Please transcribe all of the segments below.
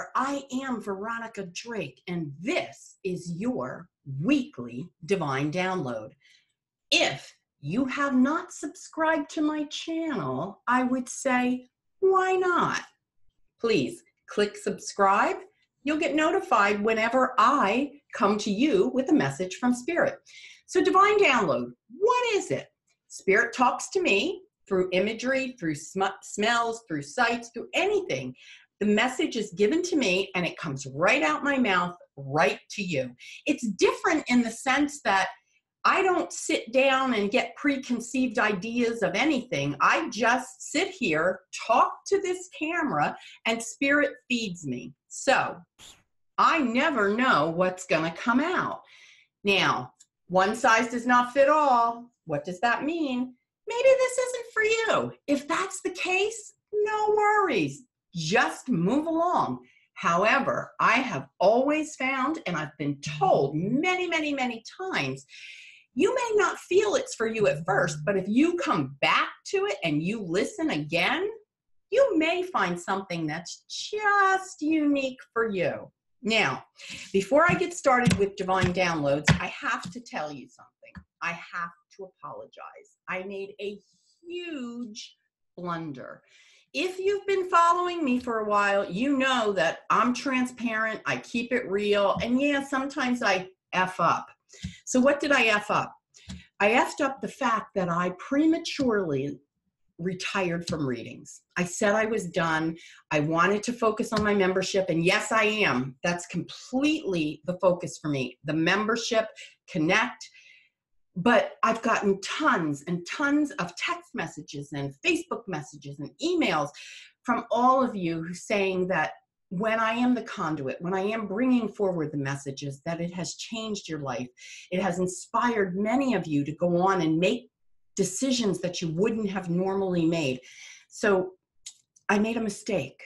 there. I am Veronica Drake, and this is your weekly Divine Download. If you have not subscribed to my channel, I would say, why not? Please click subscribe. You'll get notified whenever I come to you with a message from Spirit. So Divine Download, what is it? Spirit talks to me through imagery, through smells, through sights, through anything. The message is given to me and it comes right out my mouth, right to you. It's different in the sense that I don't sit down and get preconceived ideas of anything. I just sit here, talk to this camera, and Spirit feeds me. So I never know what's going to come out. Now, one size does not fit all. What does that mean? Maybe this isn't for you. If that's the case, no worries. Just move along. However, I have always found, and I've been told many, many, many times, you may not feel it's for you at first, but if you come back to it and you listen again, you may find something that's just unique for you. Now, before I get started with Divine Downloads, I have to tell you something. I have to apologize. I made a huge blunder. If you've been following me for a while, you know that I'm transparent, I keep it real, and yeah, sometimes I F up. So what did I F up? I F'd up the fact that I prematurely retired from readings. I said I was done. I wanted to focus on my membership, and yes, I am. That's completely the focus for me. The membership, connect. But I've gotten tons and tons of text messages and Facebook messages and emails from all of you saying that when I am the conduit, when I am bringing forward the messages, that it has changed your life. It has inspired many of you to go on and make decisions that you wouldn't have normally made. So I made a mistake.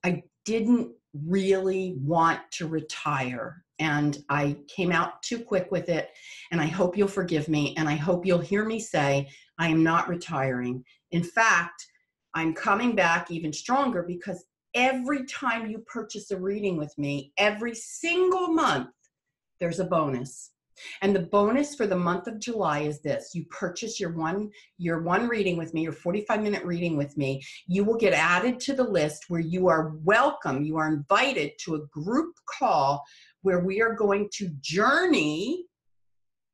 I didn't really want to retire, and I came out too quick with it, and I hope you'll forgive me, and I hope you'll hear me say I am not retiring. In fact, I'm coming back even stronger, because every time you purchase a reading with me, every single month, there's a bonus. And the bonus for the month of July is this. You purchase your one reading with me, your 45-minute reading with me, you will get added to the list where you are welcome. You are invited to a group call where we are going to journey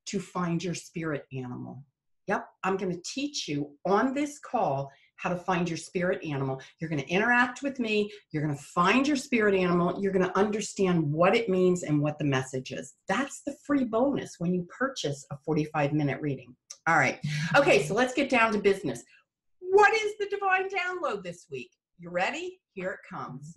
to find your spirit animal. Yep, I'm going to teach you on this call how to find your spirit animal. You're going to interact with me. You're going to find your spirit animal. You're going to understand what it means and what the message is. That's the free bonus when you purchase a 45-minute reading. All right. Okay, so let's get down to business. What is the Divine Download this week? You ready? Here it comes.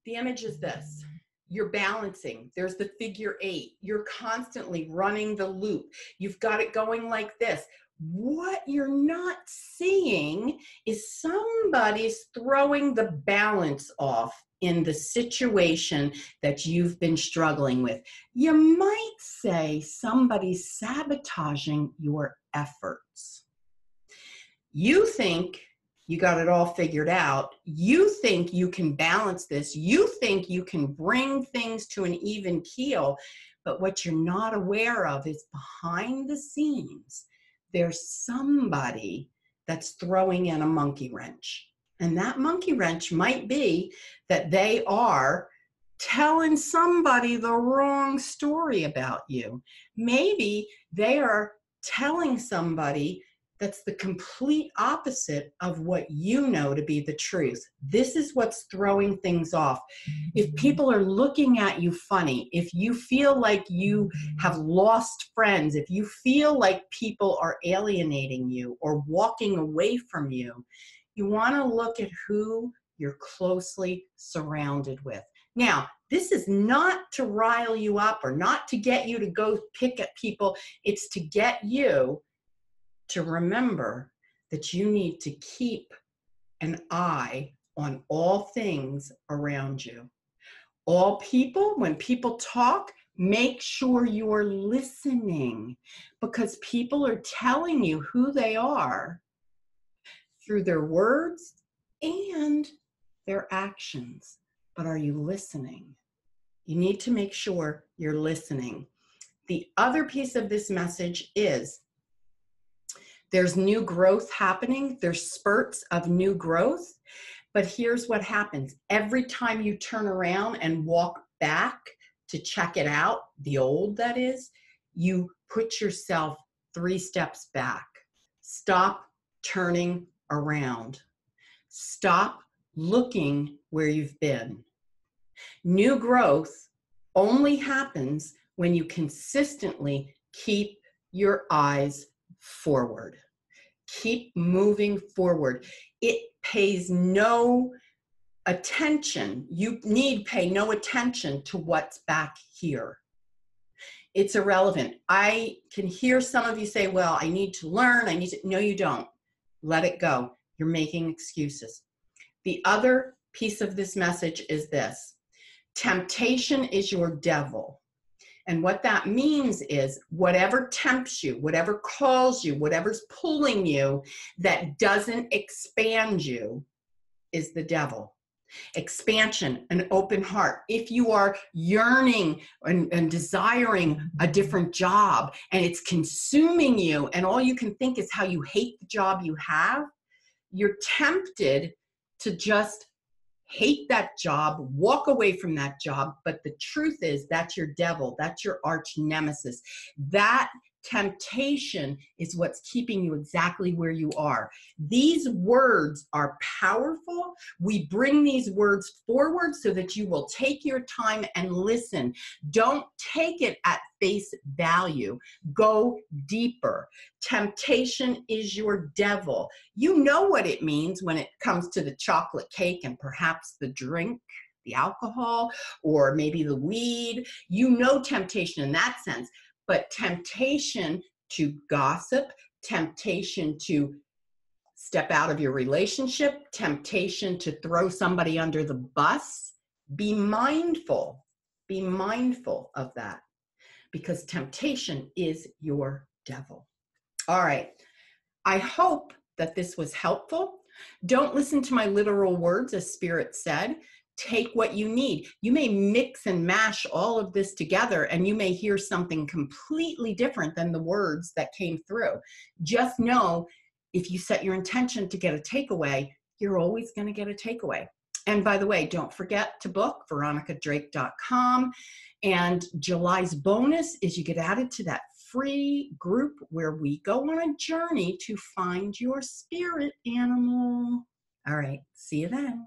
The image is this. You're balancing. There's the figure 8. You're constantly running the loop. You've got it going like this. What you're not seeing is somebody's throwing the balance off in the situation that you've been struggling with. You might say somebody's sabotaging your efforts. You think you got it all figured out. You think you can balance this. You think you can bring things to an even keel. But what you're not aware of is behind the scenes, there's somebody that's throwing in a monkey wrench. And that monkey wrench might be that they are telling somebody the wrong story about you. Maybe they are telling somebody that's the complete opposite of what you know to be the truth. This is what's throwing things off. If people are looking at you funny, if you feel like you have lost friends, if you feel like people are alienating you or walking away from you, you want to look at who you're closely surrounded with. Now, this is not to rile you up or not to get you to go pick at people. It's to get you to remember that you need to keep an eye on all things around you. All people, when people talk, make sure you're listening, because people are telling you who they are through their words and their actions. but are you listening? You need to make sure you're listening. The other piece of this message is there's new growth happening. There's spurts of new growth. But here's what happens. Every time you turn around and walk back to check it out, the old that is, you put yourself 3 steps back. Stop turning around. Stop looking where you've been. New growth only happens when you consistently keep your eyes forward. Keep moving forward. It pays no attention. You need pay no attention to what's back here. It's irrelevant. I can hear some of you say, well, I need to learn. No, you don't. Let it go. You're making excuses. The other piece of this message is this. Temptation is your devil. And what that means is whatever tempts you, whatever calls you, whatever's pulling you that doesn't expand you is the devil. Expansion, an open heart. If you are yearning and desiring a different job and it's consuming you and all you can think is how you hate the job you have, you're tempted to just hate that job, walk away from that job. But the truth is that's your devil. That's your arch nemesis. That temptation is what's keeping you exactly where you are. These words are powerful. We bring these words forward so that you will take your time and listen. Don't take it at face value. Go deeper. Temptation is your devil. You know what it means when it comes to the chocolate cake and perhaps the drink, the alcohol, or maybe the weed. You know temptation in that sense. But temptation to gossip, temptation to step out of your relationship, temptation to throw somebody under the bus, be mindful of that, because temptation is your devil. All right, I hope that this was helpful. Don't listen to my literal words, as Spirit said. Take what you need. You may mix and mash all of this together and you may hear something completely different than the words that came through. Just know if you set your intention to get a takeaway, you're always going to get a takeaway. And by the way, don't forget to book veronicadrake.com. And July's bonus is you get added to that free group where we go on a journey to find your spirit animal. All right, see you then.